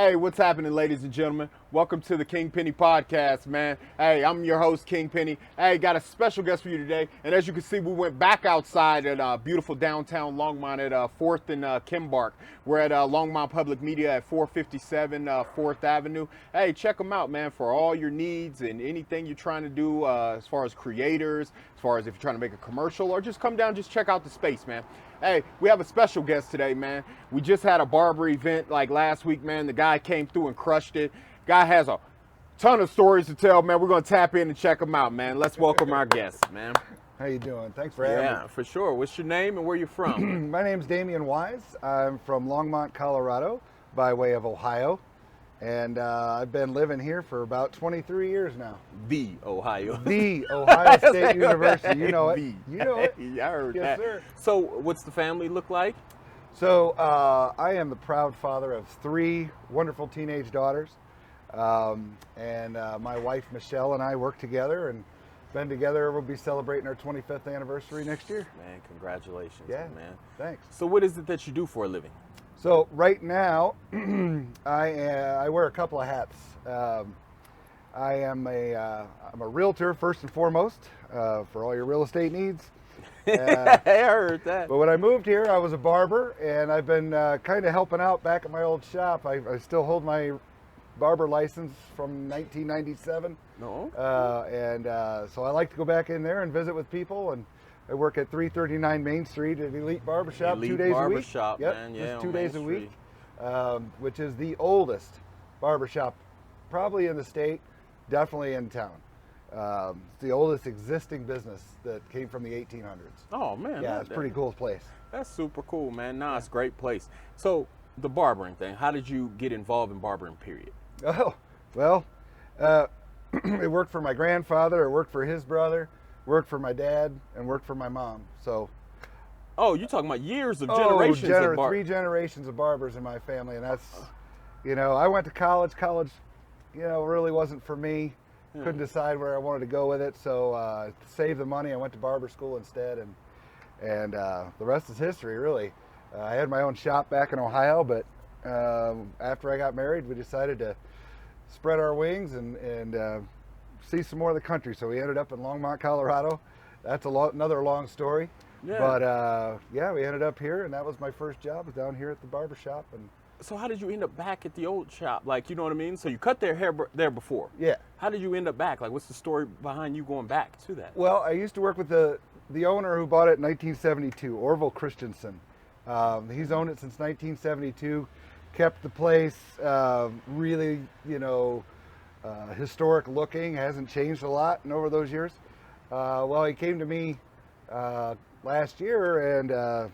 Hey, what's happening, ladies and gentlemen? Welcome to the King Penny Podcast, man. Hey, I'm your host, King Penny. Hey, got a special guest for you today. And as you can see, we went back outside at beautiful downtown Longmont at 4th and Kimbark. We're at Longmont Public Media at 457 4th Avenue. Hey, check them out, man, for all your needs and anything you're trying to do as far as creators, as far as if you're trying to make a commercial, or just come down, just check out the space, man. Hey, we have a special guest today, man. We just had a barber event like last week, man. The guy came through and crushed it. Guy has a ton of stories to tell, man. We're going to tap in and check him out, man. Let's welcome our guest, man. How you doing? Thanks for having me. Yeah, for sure. What's your name and where you from? My name's Damian Wise. I'm from Longmont, Colorado, by way of Ohio. And I've been living here for about 23 years now. The Ohio. The Ohio State University. You know it. You know it. Yeah, I heard Yes, that. sir. So what's the family look like? So I am the proud father of 3 wonderful teenage daughters. And my wife, Michelle, and I work together and been together. We'll be celebrating our 25th anniversary next year. Man, congratulations, Yeah, man. thanks. So what is it that you do for a living? So right now, I wear a couple of hats. I'm a realtor first and foremost for all your real estate needs. I heard that. But when I moved here, I was a barber, and I've been kind of helping out back at my old shop. I still hold my barber license from 1997. No. So I like to go back in there and visit with people, and I work at 339 Main Street at Elite Barbershop, Elite 2 days a week. Barbershop, Yep, man. Yeah, just on 2 Main days a week, Street. which is the oldest barbershop probably in the state, definitely in town. It's the oldest existing business that came from the 1800s. Oh, man. Yeah, it's a pretty cool place. That's super cool, man. Nah, it's a great place. So the barbering thing, how did you get involved in barbering, period? Oh, well, it worked for my grandfather, it worked for his brother, worked for my dad, and worked for my mom. So, Oh, you're talking about years of generations of 3 generations of barbers in my family, and that's, I went to college. College, really wasn't for me. Couldn't decide where I wanted to go with it, so to save the money, I went to barber school instead, and the rest is history, really. I had my own shop back in Ohio, but after I got married, we decided to spread our wings and see some more of the country. So we ended up in Longmont, Colorado. That's another long story. Yeah. But we ended up here, and that was my first job, was down here at the barber shop. And So how did you end up back at the old shop? Like, you know what I mean? So you cut their hair there before. yeah. How did you end up back? Like, what's the story behind you going back to that? Well, I used to work with the owner who bought it in 1972, Orville Christensen. He's owned it since 1972, kept the place really, historic looking, hasn't changed a lot over those years. Well, he came to me last year, and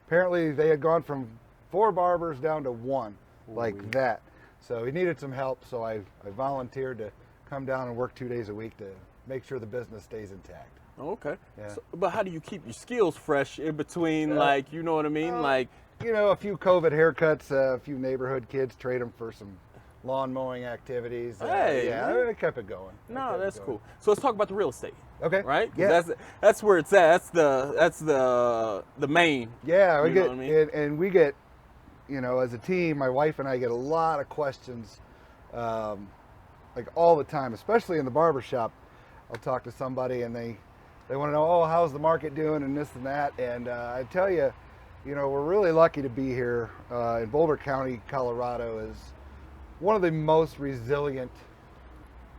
apparently they had gone from 4 barbers down to 1, like that. So he needed some help, so I volunteered to come down and work 2 days a week to make sure the business stays intact. Okay. Yeah. So, but how do you keep your skills fresh in between, like, you know what I mean? Like, A few COVID haircuts, a few neighborhood kids trade them for some lawn mowing activities. Hey, I kept it going. no, that's cool. So let's talk about the real estate. Okay. Right? 'Cause Yeah. That's where it's at. That's the main. Yeah, we You know get what I mean? and we get, as a team, my wife and I get a lot of questions, like all the time, especially in the barber shop. I'll talk to somebody and they want to know, oh, how's the market doing and this and that. And I tell you, we're really lucky to be here in Boulder County, Colorado is one of the most resilient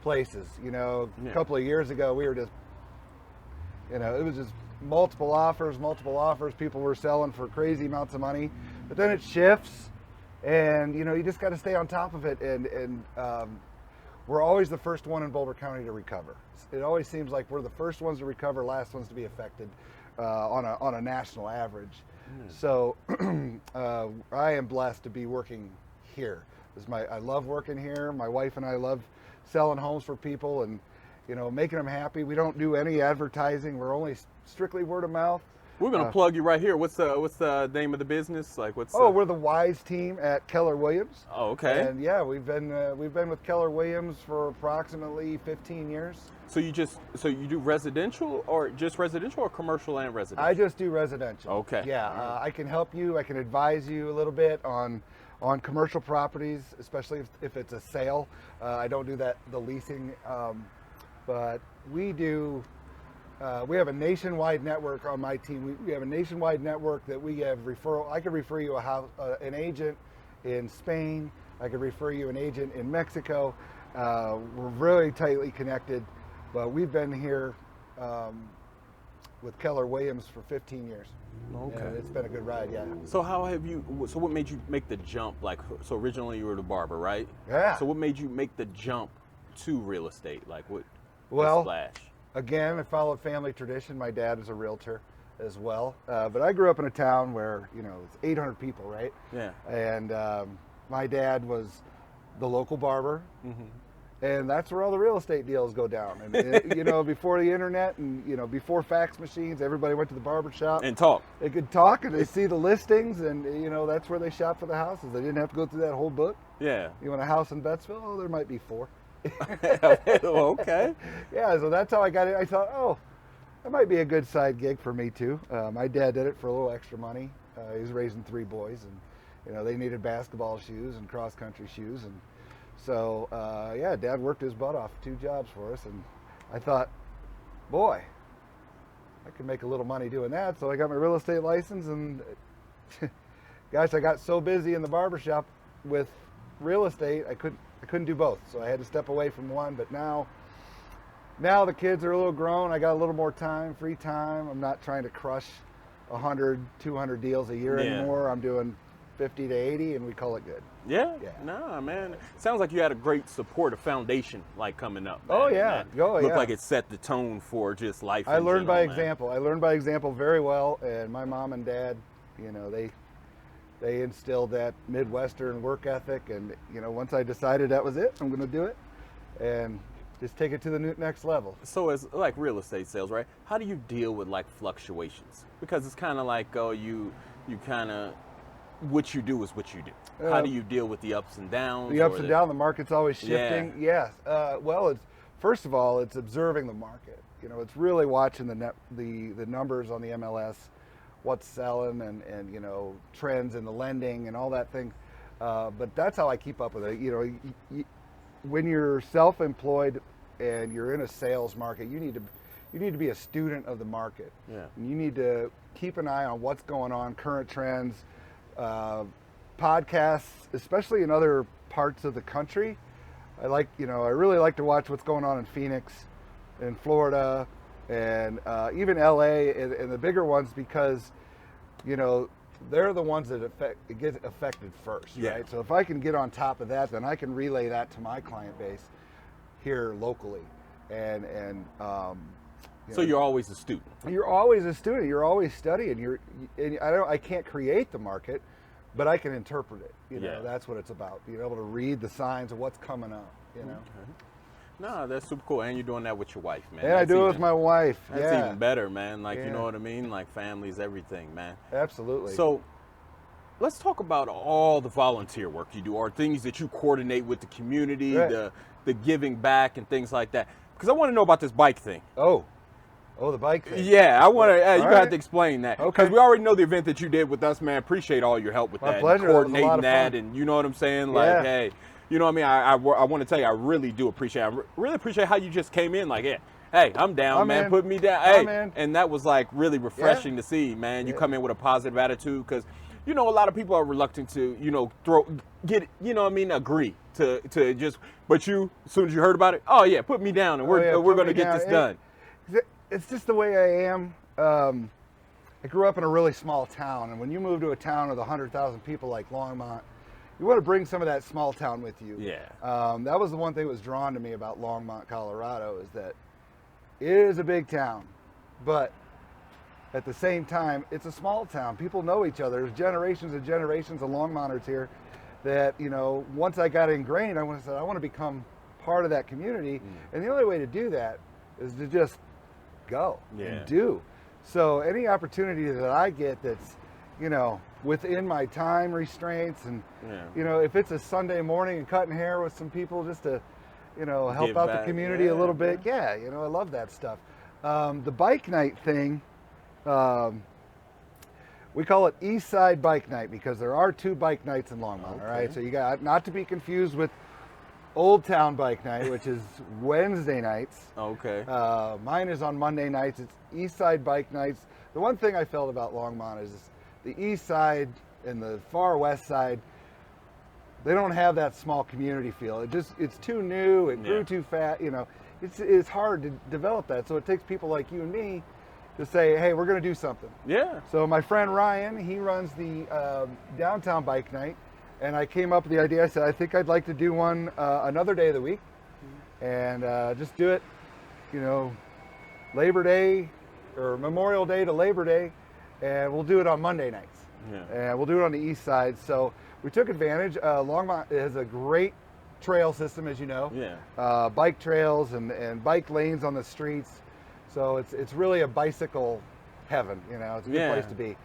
places. A couple of years ago, we were just, it was just multiple offers. People were selling for crazy amounts of money, but then it shifts, and you just got to stay on top of it. And we're always the first one in Boulder County to recover. It always seems like we're the first ones to recover, last ones to be affected on a national average. So I am blessed to be working here. I love working here. My wife and I love selling homes for people and making them happy. We don't do any advertising. We're only strictly word of mouth. We're gonna plug you right here. What's the name of the business? Like what's? Oh, we're the Wise team at Keller Williams. Oh, okay. And yeah, we've been with Keller Williams for approximately 15 years. So you do residential or just residential or commercial and residential? I just do residential. Okay. Yeah, I can help you. I can advise you a little bit on commercial properties, especially if it's a sale. I don't do the leasing, but we do. We have a nationwide network on my team. We have a nationwide network that we have referral. I could refer you an agent in Spain. I could refer you an agent in Mexico. We're really tightly connected, but we've been here with Keller Williams for 15 years. Okay. And it's been a good ride, yeah. So what made you make the jump? Like, so originally you were the barber, right? Yeah. So what made you make the jump to real estate? Like what? Well, splash? Again, I followed family tradition. My dad is a realtor as well. But I grew up in a town where, it's 800 people, right? Yeah. And my dad was the local barber. Mm-hmm. And that's where all the real estate deals go down. And, before the internet and, before fax machines, everybody went to the barber shop. And talk. They could talk and they see the listings and, that's where they shop for the houses. They didn't have to go through that whole book. Yeah. You want a house in Bettsville? Oh, there might be 4. Okay. Yeah, so that's how I got it. I thought, oh, that might be a good side gig for me too. My dad did it for a little extra money. He was raising 3 boys, and they needed basketball shoes and cross country shoes, and so Dad worked his butt off 2 jobs for us, and I thought, boy, I could make a little money doing that. So I got my real estate license, and gosh, I got so busy in the barbershop with real estate, I couldn't do both, so I had to step away from one. But now the kids are a little grown. I got a little more time, free time. I'm not trying to crush 100, 200 deals a year anymore. I'm doing 50 to 80, and we call it good. Yeah. Nah, man. Sounds like you had a great supportive foundation, like coming up. Man. Oh yeah. Looked like it set the tone for just life. I learned by example. I learned by example very well, and my mom and dad, they instilled that Midwestern work ethic, and once I decided that was it, I'm going to do it, and just take it to the next level. So as like real estate sales, right? How do you deal with like fluctuations? Because it's kind of like, you kind of, what you do is what you do. How do you deal with the ups and downs? The ups and downs. The market's always shifting. Yeah. Yes. Well, first of all, it's observing the market. It's really watching the numbers on the MLS. What's selling and trends in the lending and all that thing, but that's how I keep up with it. When you're self-employed and you're in a sales market, you need to be a student of the market. Yeah. And you need to keep an eye on what's going on, current trends, podcasts, especially in other parts of the country. I really like to watch what's going on in Phoenix, in Florida, and even LA and the bigger ones, because they're the ones that get affected first, right? So if I can get on top of that, then I can relay that to my client base here locally, and so you're always a student. You're always a student. You're always studying. I can't create the market, but I can interpret it. That's what it's about. Being able to read the signs of what's coming up. Okay. No, that's super cool. And you're doing that with your wife, man. And I do it with my wife. That's even better, man. Like, you know what I mean? Like, family's everything, man. Absolutely. So let's talk about all the volunteer work you do, or things that you coordinate with the community, the giving back and things like that. Because I want to know about this bike thing. Oh, the bike thing. Yeah, I want to. You got to explain that. Okay. Because we already know the event that you did with us, man. Appreciate all your help with My that. pleasure. Coordinating that, and you know what I'm saying? Like, hey. You know what I mean? I want to tell you, I really do appreciate it. I really appreciate how you just came in like, hey, I'm down, man. Put me down. Hey. And that was like really refreshing to see, man. You come in with a positive attitude, because, a lot of people are reluctant to, agree to just, but you, as soon as you heard about it, put me down and we're going to get this done. It's just the way I am. I grew up in a really small town, and when you move to a town with 100,000 people like Longmont, you want to bring some of that small town with you. Yeah. That was the one thing that was drawn to me about Longmont, Colorado, is that it is a big town, but at the same time, it's a small town. People know each other. There's generations and generations of Longmonters here that, once I got ingrained, I want to become part of that community. And the only way to do that is to just go and do. So any opportunity that I get that's, you know, within my time restraints, and you know, if it's a Sunday morning and cutting hair with some people just to, you know, help Give out back. the community a little bit, yeah, you know, I love that stuff. The bike night thing, we call it East Side Bike Night because there are 2 bike nights in Longmont. All right, so you got, not to be confused with Old Town Bike Night, which is Wednesday nights. Okay. Mine is on Monday nights. It's East Side Bike Nights. The one thing I felt about Longmont is the East Side and the far West Side, they don't have that small community feel. It's too new. It grew too fast. You know, it's hard to develop that. So it takes people like you and me to say, hey, we're going to do something. Yeah. So my friend Ryan, he runs the downtown bike night, and I came up with the idea. I said, I think I'd like to do one another day of the week, and just do it, you know, Labor Day or Memorial Day to Labor Day, and we'll do it on Monday nights. Yeah. And we'll do it on the east side. So we took advantage. Longmont has a great trail system, as you know. Yeah. Bike trails and bike lanes on the streets. So it's really a bicycle heaven, you know, it's a good place to be.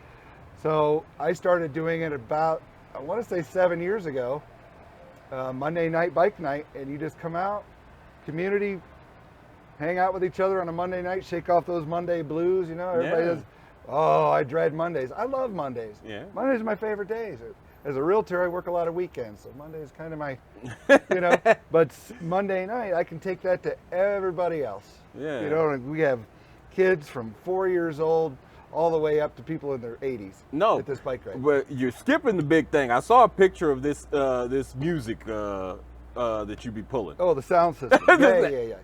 So I started doing it about, I want to say 7 years ago, Monday night bike night, and you just come out, community, hang out with each other on a Monday night, shake off those Monday blues, you know, everybody does, oh, I dread Mondays. I love Mondays. Yeah. Mondays are my favorite days. As a realtor, I work a lot of weekends, so Monday is kind of my, you know, but Monday night, I can take that to everybody else. Yeah. You know, and we have kids from 4 years old all the way up to people in their 80s. No, at this bike ride. But you're skipping the big thing. I saw a picture of this this music that you be pulling. Oh, the sound system. Yeah.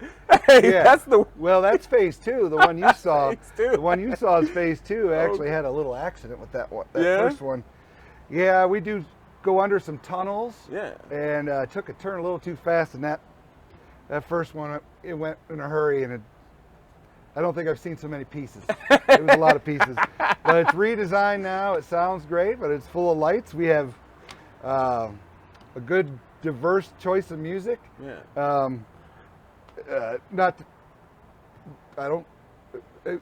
Hey, Yeah. that's the Well, that's phase 2. The one you saw, Phase 2. the one you saw is phase 2. I actually had a little accident with that one. That Yeah? first one. Yeah, we do go under some tunnels. Yeah. And took a turn a little too fast, and that first one, it went in a hurry, and I don't think I've seen so many pieces. It was a lot of pieces. But it's redesigned now. It sounds great, but it's full of lights. We have a good, diverse choice of music. Yeah. I don't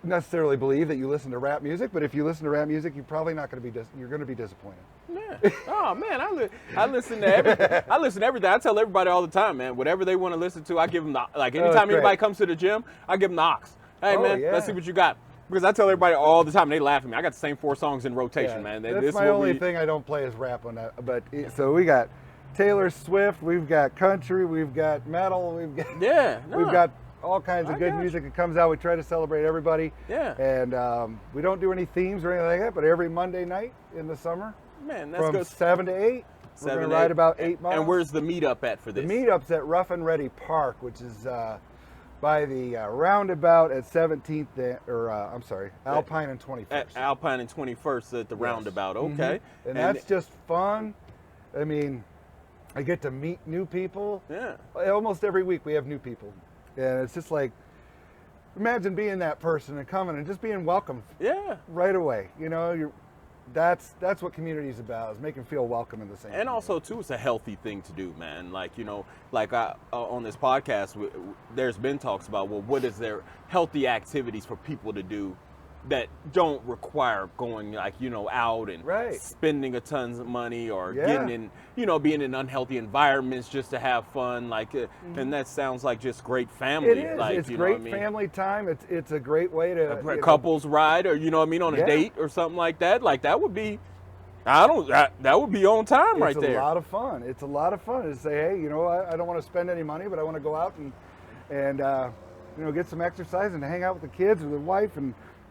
necessarily believe that you listen to rap music, but if you listen to rap music, you're probably not going to be. You're going to be disappointed. Yeah. Oh man, I listen to everything. I listen to everything. I tell everybody all the time, man. Whatever they want to listen to, I give them the, like anytime great. anybody comes to the gym, I give them the aux. Hey man, yeah. let's see what you got. Because I tell everybody all the time, and they laugh at me. I got the same 4 songs in rotation, man. That's This my what only we- thing I don't play is rap on that. But so we got Taylor Swift, we've got country, we've got metal, we've got we've got all kinds of good music that comes out. We try to celebrate everybody. Yeah. And we don't do any themes or anything like that. But every Monday night in the summer, Man, that's from good. 7 to 8, we're going to ride about 8 miles. And where's the meetup at for The this? meetup's at Rough and Ready Park, which is by the roundabout at 17th, I'm sorry, Alpine and 21st. At Alpine and 21st at the roundabout. Okay. And that's just fun. I mean, I get to meet new people. Yeah. Almost every week we have new people. And it's just like, imagine being that person and coming and just being welcomed Yeah. right away. You know, that's what community is about, is making them feel welcome in the same. And also too, it's a healthy thing to do, man. Like, you know, like on this podcast, there's been talks about, well, what is there healthy activities for people to do that don't require going, like, you know, out and spending a tons of money or getting in, you know, being in unhealthy environments just to have fun. Like, and that sounds like just great family. It is. Like, It's you great know what I mean? family time. It's a great way to Couples ride, or you know what I mean, on a date or something like that. Like that would be, that would be on time right there. It's a lot of fun. It's a lot of fun to say, hey, you know, I don't want to spend any money, but I want to go out and you know, get some exercise and hang out with the kids or the wife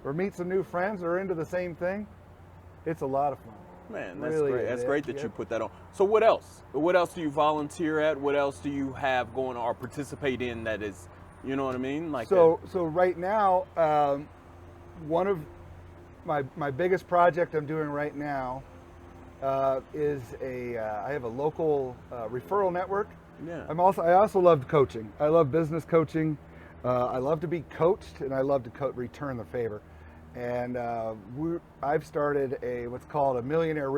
or meet some new friends that are into the same thing. It's a lot of fun. Man, that's Really great. is. That's great that you put that on. So what else? What else do you volunteer at? What else do you have going or participate in that is, you know what I mean? Like so right now, one of my biggest project I'm doing right now is I have a local referral network. Yeah. I also love coaching. I love business coaching. I love to be coached, and I love to return the favor. And I've started what's called a millionaire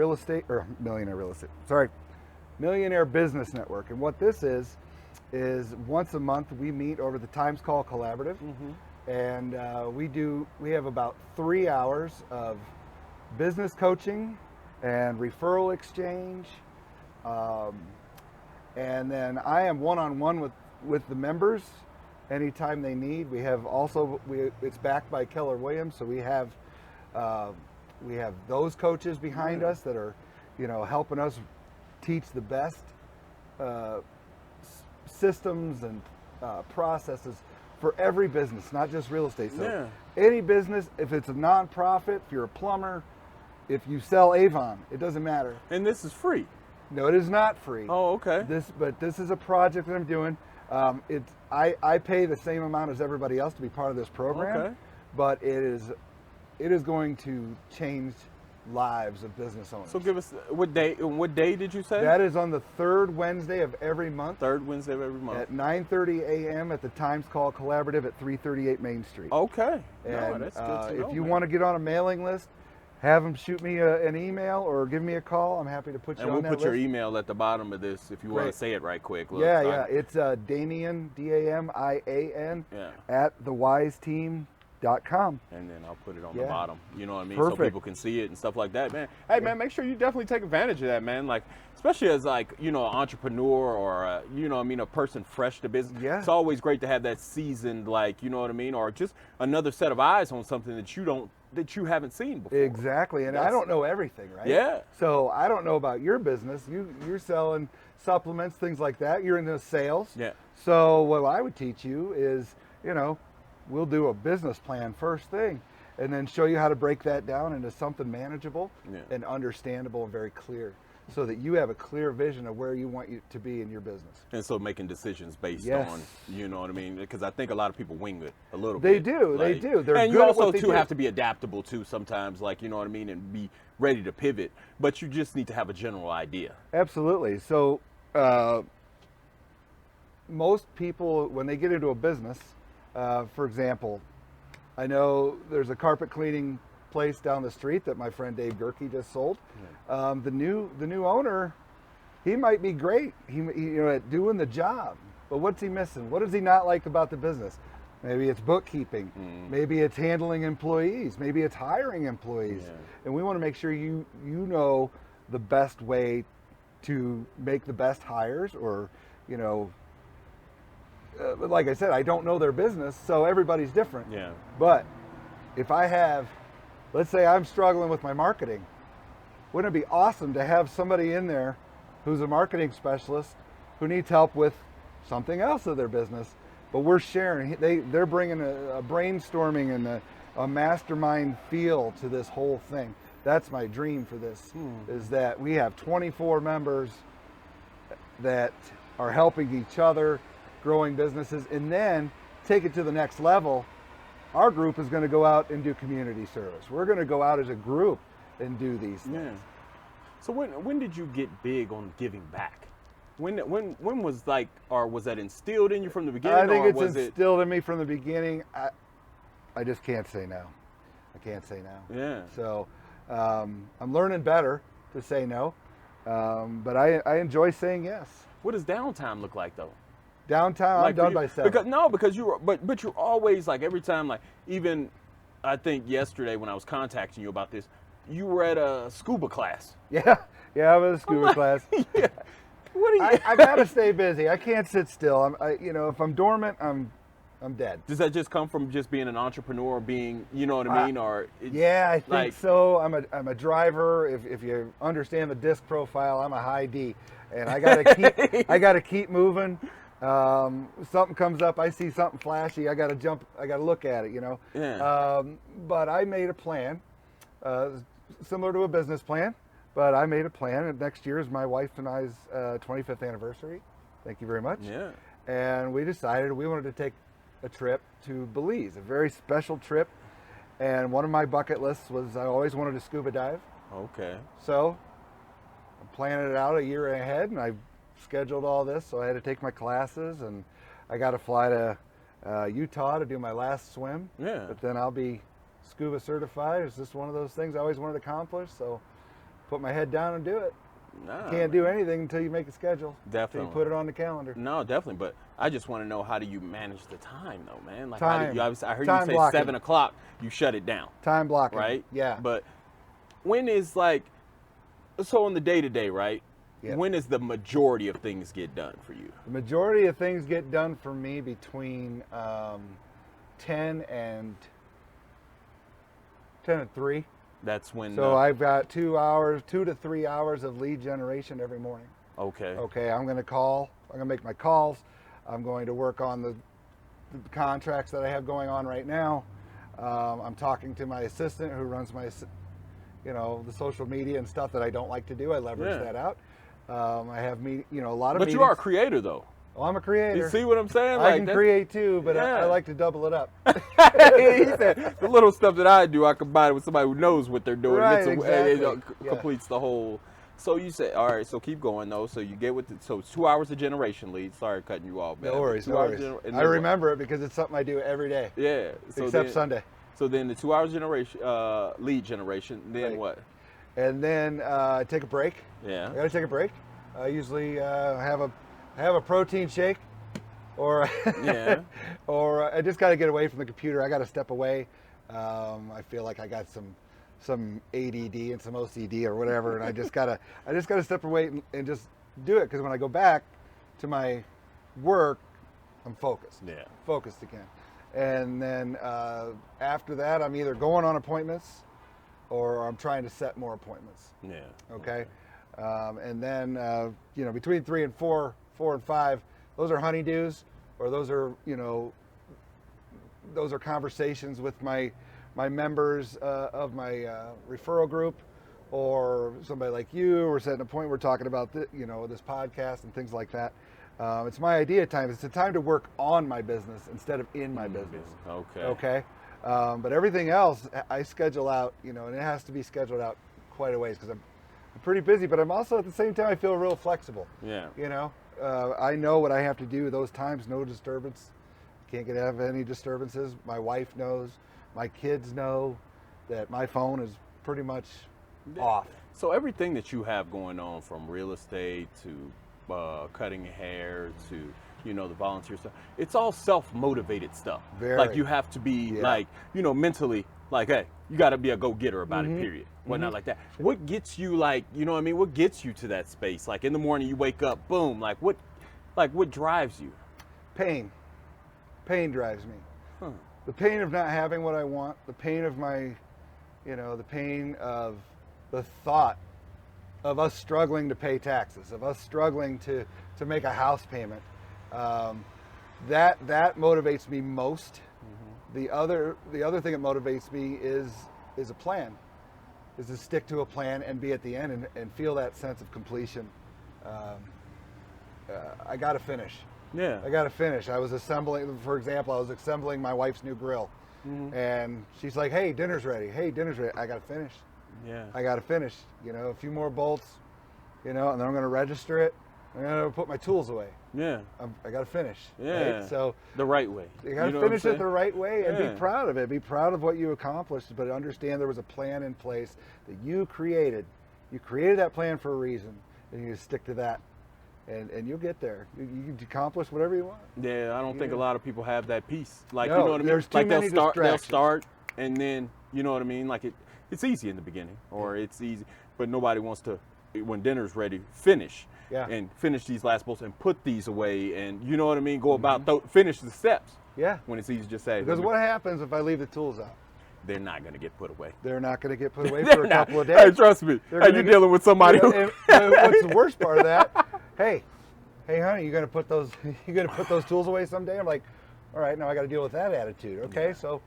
business network. And what this is once a month we meet over the Times Call Collaborative. and we have about 3 hours of business coaching and referral exchange, and then I am one-on-one with the members anytime they need. We have also it's backed by Keller Williams, so we have those coaches behind us that are, helping us teach the best systems and processes for every business, not just real estate. So any business, if it's a nonprofit, if you're a plumber, if you sell Avon, it doesn't matter. And this is free. No, it is not free. Oh, okay. But this is a project that I'm doing. I pay the same amount as everybody else to be part of this program, Okay. but it is going to change lives of business owners. So give us what day did you say? That is on the third Wednesday of every month. Third Wednesday of every month. At 9:30 a.m. at the Times Call Collaborative at 338 Main Street. Okay. And that's good to know, if you man. want to get on a mailing list, have them shoot me an email or give me a call. I'm happy to put you And on we'll that put your list. email at the bottom of this if you want to Great. say it right quick. Look, Yeah. It's Damian, Damian, Yeah. at thewiseteam.com. And then I'll put it on Yeah. the bottom. You know what I mean? Perfect. So people can see it and stuff like that, man. Hey, man, make sure you definitely take advantage of that, man. Like, especially as like, an entrepreneur or, a person fresh to business. Yeah. It's always great to have that seasoned, like, you know what I mean? Or just another set of eyes on something that you haven't seen before. Exactly. And I don't know everything, right? Yeah. So I don't know about your business. You're selling supplements, things like that. You're in the sales. Yeah. So what I would teach you is, we'll do a business plan first thing and then show you how to break that down into something manageable and understandable and very clear so that you have a clear vision of where you want you to be in your business. And so making decisions based Yes. on, you know what I mean? Because I think a lot of people wing it a little They bit. do. They do. They're and good you at also, what they too, do. have to be adaptable, too, sometimes, like, you know what I mean, and be ready to pivot. But you just need to have a general idea. Absolutely. So most people, when they get into a business, for example, I know there's a carpet cleaning place down the street that my friend Dave Gerke just sold. The new owner, he might be great, at doing the job, but what's he missing? What does he not like about the business? Maybe it's bookkeeping. Maybe it's handling employees. Maybe it's hiring employees. Yeah. And we want to make sure you know the best way to make the best hires, or like I said, I don't know their business, so everybody's different. Yeah. But if let's say I'm struggling with my marketing, wouldn't it be awesome to have somebody in there who's a marketing specialist who needs help with something else of their business, but we're sharing. They're bringing a brainstorming and a mastermind feel to this whole thing. That's my dream for this, is that we have 24 members that are helping each other, growing businesses, and then take it to the next level. Our group is going to go out and do community service. We're going to go out as a group and do these things. Yeah. So when did you get big on giving back? When was was that instilled in you from the beginning? I think or it's was instilled in me from the beginning. I just can't say no. I can't say no. Yeah. So I'm learning better to say no, but I enjoy saying yes. What does downtime look like though? Downtown, I'm done by 7. Because but you're always like every time, like even I think yesterday when I was contacting you about this, you were at a scuba class. Yeah, I was a scuba class. Yeah. What are you? I gotta stay busy. I can't sit still. If I'm dormant, I'm dead. Does that just come from just being an entrepreneur, being, you know what I mean, or? Yeah, I think like, so. I'm a driver. If you understand the disc profile, I'm a high D, and I gotta keep moving. Something comes up, I see something flashy, I gotta jump, I gotta look at it, Yeah. But I made a plan, similar to a business plan, but I made a plan, and next year is my wife and I's 25th anniversary. Thank you very much. Yeah. And we decided we wanted to take a trip to Belize, a very special trip. And one of my bucket lists was I always wanted to scuba dive. Okay. So I'm planning it out a year ahead, and I scheduled all this, so I had to take my classes, and I got to fly to Utah to do my last swim. Yeah. But then I'll be scuba certified. It's just one of those things I always wanted to accomplish, so put my head down and do it. Nah, Can't do anything until you make a schedule. Definitely. Until you put it on the calendar. No, definitely. But I just want to know, how do you manage the time, though, man? Like, Time. I heard Time you say blocking. 7 o'clock, you shut it down, Time blocking. right? Yeah. But when is like, so on the day-to-day, right? Yeah. When is the majority of things get done for you? The majority of things get done for me between 10 and 3. That's when. So I've got 2 to 3 hours of lead generation every morning. Okay. Okay, I'm going to call. I'm going to make my calls. I'm going to work on the contracts that I have going on right now. I'm talking to my assistant who runs my, the social media and stuff that I don't like to do. I leverage that out. I have a lot of. But meetings. you are a creator, though. Well, I'm a creator. You see what I'm saying? I can create too, but I like to double it up. He said, the little stuff that I do, I combine it with somebody who knows what they're doing. Right, and exactly. it completes the whole. So you say, all right, so keep going, though. So you get so it's 2 hours of generation leads. Sorry cutting you off, man. No worries, no worries. I remember it because it's something I do every day. Yeah. So except Sunday. So then the 2 hours generation, lead generation, then Right. what? And then take a break. Yeah. I got to take a break. I usually have a protein shake. Or or I just got to get away from the computer. I got to step away. I feel like I got some ADD and some OCD or whatever, and I just gotta step away and just do it, because when I go back to my work, I'm focused. Yeah. Focused again. And then after that, I'm either going on appointments or I'm trying to set more appointments. Yeah. Okay. And then between 3 and 4 and 5. Those are honeydews, or those are conversations with my members of my referral group, or somebody like you. We're setting a point. We're talking about this podcast and things like that. It's my idea time. It's the time to work on my business instead of in my business. Okay. Okay. But everything else I schedule out, and it has to be scheduled out quite a ways, because I'm pretty busy. But I'm also at the same time I feel real flexible. Yeah. I know what I have to do those times. No disturbance. Can't have any disturbances. My wife knows. My kids know that my phone is pretty much off. So everything that you have going on, from real estate to cutting hair to the volunteer stuff, it's all self-motivated stuff. Very. Like, you have to be mentally like, hey, you got to be a go-getter about it, period. Whatnot like that. What gets you, what gets you to that space? Like, in the morning you wake up, boom, what drives you? Pain drives me. Huh. The pain of not having what I want, the pain of the pain of the thought of us struggling to pay taxes, of us struggling to make a house payment. That motivates me most. The other thing that motivates me is a plan, is to stick to a plan and be at the end and feel that sense of completion. I got to finish. Yeah. I got to finish. I was assembling, for example, my wife's new grill. And she's like, hey, dinner's ready. I got to finish. Yeah. I got to finish. A few more bolts, and then I'm going to register it. I'm going to put my tools away. Yeah. I got to finish. Yeah. Right? So the right way. You got to finish it the right way and Yeah. be proud of it. Be proud of what you accomplished, but understand there was a plan in place that you created. You created that plan for a reason, and you stick to that, and you'll get there. You can accomplish whatever you want. Yeah, I don't think a lot of people have that piece. Like, No, you know what I mean? there's too Like, many they'll distractions. start, and then, you know what I mean? Like, it's easy in the beginning, or it's easy, but nobody wants to, when dinner's ready, finish. Yeah. And finish these last bolts and put these away, and you know what I mean? Go about, finish the steps. Yeah. When it's easy to just say. Because what happens if I leave the tools out? They're not going to get put away. They're not going to get put away They're for a not. couple of Hey, days. trust me. They're Hey, gonna you're get- dealing with somebody who. And what's the worst part of that? Hey, honey, you gonna put those tools away someday? I'm like, all right, now I got to deal with that attitude. Okay, so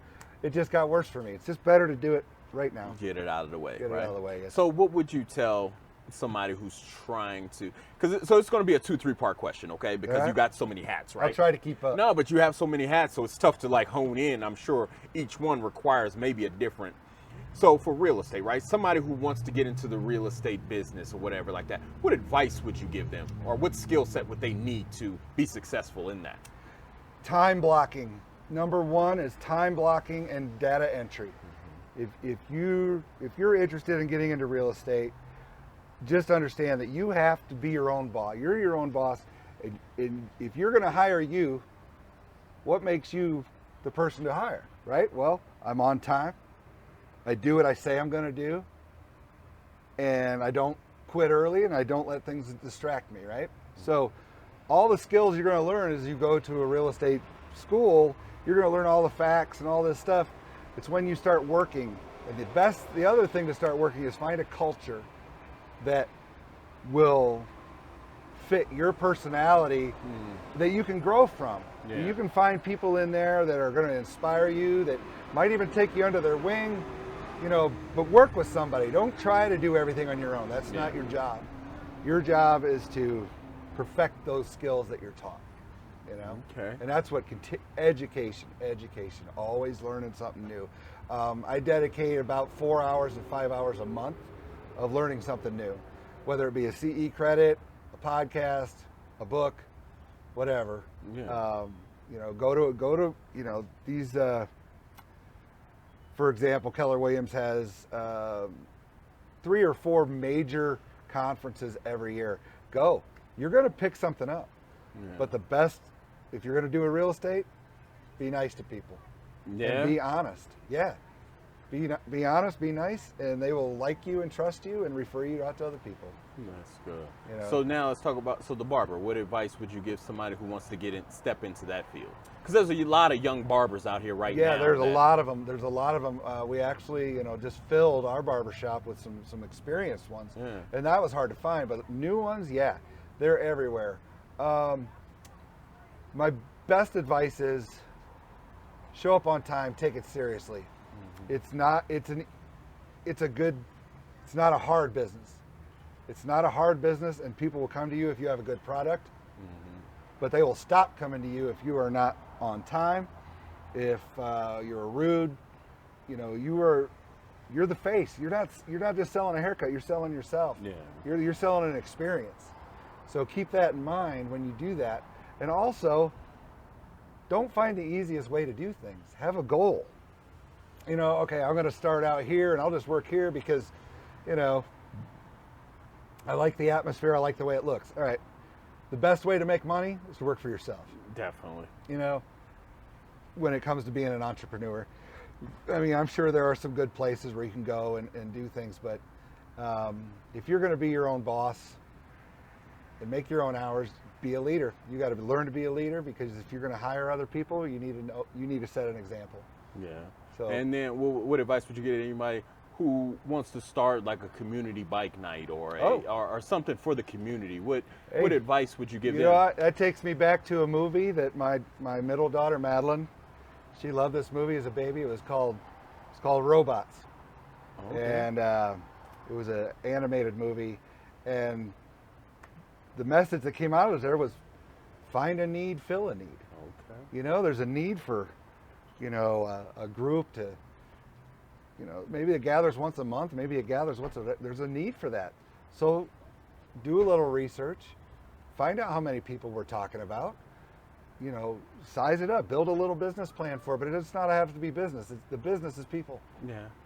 it just got worse for me. It's just better to do it right now. Get it out of the way. Get it right? out of the way. Yes. So what would you tell somebody who's trying to, so it's going to be a 2-3 part question, okay? Because All right. you got so many hats, right? I'll try to keep up. No, but you have so many hats, so it's tough to hone in. I'm sure each one requires maybe a different. So for real estate, right? Somebody who wants to get into the real estate business or whatever like that, what advice would you give them, or what skill set would they need to be successful in that? Time blocking. Number one is time blocking and data entry. If you're interested in getting into real estate, just understand that you have to be your own boss. You're your own boss. And if you're going to hire you, what makes you the person to hire, right? Well, I'm on time. I do what I say I'm going to do. And I don't quit early, and I don't let things distract me, right? So all the skills you're going to learn as you go to a real estate school, you're going to learn all the facts and all this stuff. It's when you start working. And the other thing to start working is find a culture that will fit your personality that you can grow from. Yeah. You can find people in there that are going to inspire you, that might even take you under their wing, but work with somebody. Don't try to do everything on your own. That's not your job. Your job is to perfect those skills that you're taught, Okay. And that's what education, always learning something new. I dedicate about 4 hours to 5 hours a month of learning something new, whether it be a CE credit, a podcast, a book, whatever. Yeah. Go to these. For example, Keller Williams has 3 or 4 major conferences every year. Go. You're going to pick something up. Yeah. But the best, if you're going to do a real estate, be nice to people. Yeah. And be honest. Yeah. Be honest, be nice, and they will like you and trust you and refer you out to other people. That's good. So now let's talk about, the barber. What advice would you give somebody who wants to step into that field? Because there's a lot of young barbers out here now. Yeah, there's a lot of them. We actually, just filled our barber shop with some experienced ones, and that was hard to find. But new ones, they're everywhere. My best advice is show up on time, take it seriously. It's not a hard business. It's not a hard business, and people will come to you if you have a good product, but they will stop coming to you if you are not on time, if you're rude. You're the face. You're not just selling a haircut. You're selling yourself. Yeah. You're selling an experience. So keep that in mind when you do that, and also don't find the easiest way to do things. Have a goal. Okay, I'm going to start out here and I'll just work here because, I like the atmosphere. I like the way it looks. All right. The best way to make money is to work for yourself. Definitely. When it comes to being an entrepreneur, I mean, I'm sure there are some good places where you can go and do things, but if you're going to be your own boss and make your own hours, be a leader. You got to learn to be a leader, because if you're going to hire other people, you need to set an example. Yeah. So, and then what advice would you give to anybody who wants to start like a community bike night or something for the community? What advice would you give them? That takes me back to a movie that my middle daughter, Madeline, she loved this movie as a baby. It's called Robots. Okay. And it was an animated movie, and the message that came out of there was find a need, fill a need. Okay. There's a need for, a group to, maybe it gathers once a month, maybe it gathers there's a need for that. So do a little research, find out how many people we're talking about, size it up, build a little business plan for it, but it does not have to be business. The business is people.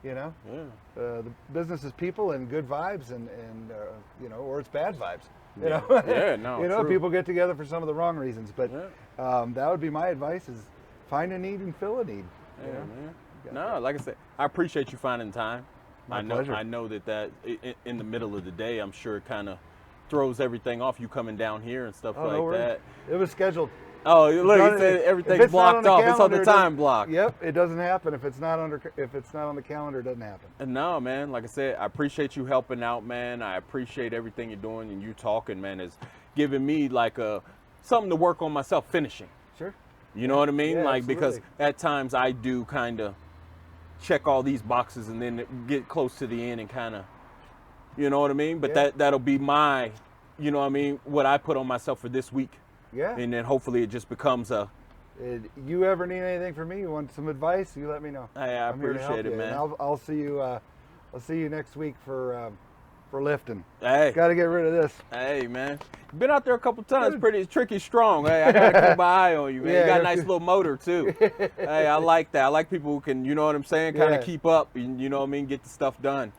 Yeah. The business is people and good vibes and or it's bad vibes. True. People get together for some of the wrong reasons, but that would be my advice: is find a need and fill a need. Man. No, like I said, I appreciate you finding time. My pleasure. I know that in the middle of the day, I'm sure it kind of throws everything off, you coming down here and stuff that. It was scheduled. Oh, look, he said everything's blocked off. It's on the time block. Yep, it doesn't happen if it's not on the calendar. It doesn't happen. And no, man, like I said, I appreciate you helping out, man. I appreciate everything you're doing, and you talking, man, is giving me like something to work on myself finishing. Sure. You know what I mean? Yeah, like, absolutely. because at times I do kind of check all these boxes and then get close to the end and kind of, you know what I mean? But that'll be my, what I put on myself for this week. Yeah. And then hopefully it just becomes you ever need anything from me? You want some advice? You let me know. Hey, I appreciate it, man. And I'll see you. I'll see you next week for lifting. Hey. Got to get rid of this. Hey, man. Been out there a couple times. Pretty tricky, strong. Hey, I gotta keep my eye on you, man. You got a nice little motor too. Hey, I like that. I like people who can, you know what I'm saying, kind of keep up. You know what I mean? Get the stuff done.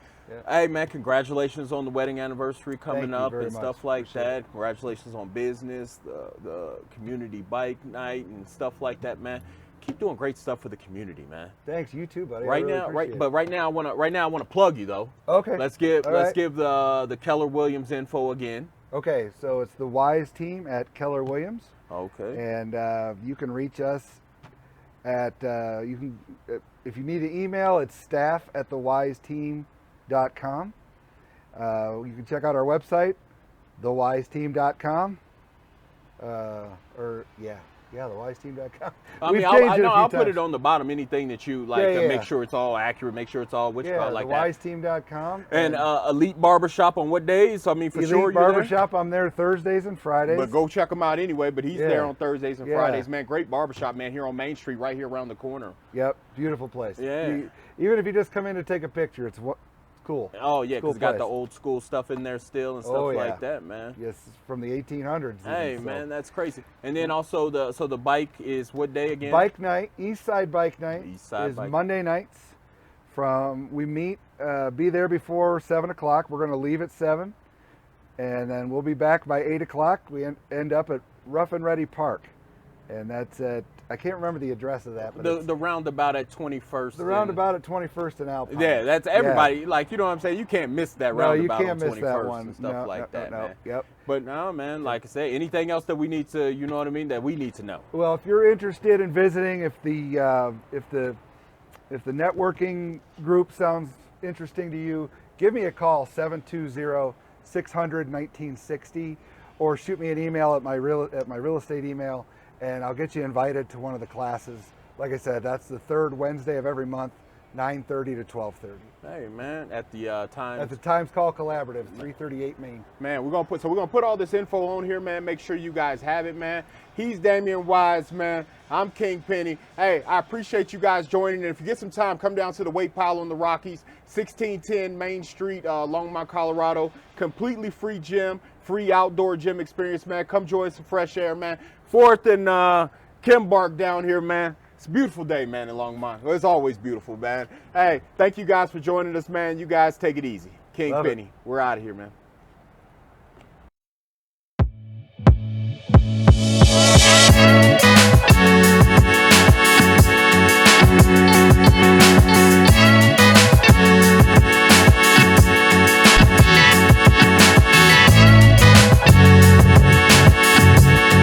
Hey man, congratulations on the wedding anniversary coming Thank you up very and much. stuff like Appreciate that. Congratulations on business, the community bike night and stuff like that, man. Keep doing great stuff for the community, man. Thanks, you too, buddy. I Right really now, appreciate it. but right now I wanna plug you though. Okay. Let's give All right. the Keller Williams info again. Okay, so it's the Wise team at Keller Williams, Okay. and you can reach us at if you need an email, it's staff@thewiseteam.com. You can check out our website, thewiseteam.com. Thewiseteam.com. I'll put it on the bottom. Anything that you like, Yeah. make sure it's all accurate. Make sure it's all like that. thewiseteam.com. And Elite Barbershop on what days? I mean, for Elite sure you're Barbershop, I'm there Thursdays and Fridays. there. But go check him out anyway. But he's Yeah. there on Thursdays and Yeah. Fridays, man. Great barbershop, man. Here on Main Street, right here around the corner. Yep, beautiful place. Yeah. Even if you just come in to take a picture, it's cool. Oh yeah, Cool because got the place. old school stuff in there still and stuff Oh, yeah. like that, man. Yes, from the 1800s. Hey even, so. man, that's crazy. And then also the bike is what day again? Bike night, East Side Bike Night East Side is Bike- Monday nights. We meet, be there before 7 o'clock. We're going to leave at 7, and then we'll be back by 8 o'clock. We end up at Rough and Ready Park, and that's at, I can't remember the address of that, but it's The roundabout at 21st. the roundabout at 21st and Alpine. Yeah, that's everybody. Like, you know what I'm saying? You can't miss that No, you roundabout can't on miss 21st that one. and stuff No, like no, that, no. man. Yep. But no, man, like I said, anything else that we need to, you know what I mean, that we need to know. Well, if you're interested in visiting, if the networking group sounds interesting to you, give me a call, 720-600-1960, or shoot me an email at my real estate email, and I'll get you invited to one of the classes. Like I said, that's the third Wednesday of every month, 9:30 to 12:30. Hey, man, at the time. At the Times Call Collaborative, 338 Main. Man, we're gonna put all this info on here, man. Make sure you guys have it, man. He's Damian Wise, man. I'm King Penny. Hey, I appreciate you guys joining. And if you get some time, come down to the weight pile on the Rockies, 1610 Main Street, Longmont, Colorado. Completely free gym, free outdoor gym experience, man. Come join some fresh air, man. 4th and Kimbark down here, man. It's a beautiful day, man, in Longmont. It's always beautiful, man. Hey, thank you guys for joining us, man. You guys take it easy. King Love it. Penny, we're out of here, man.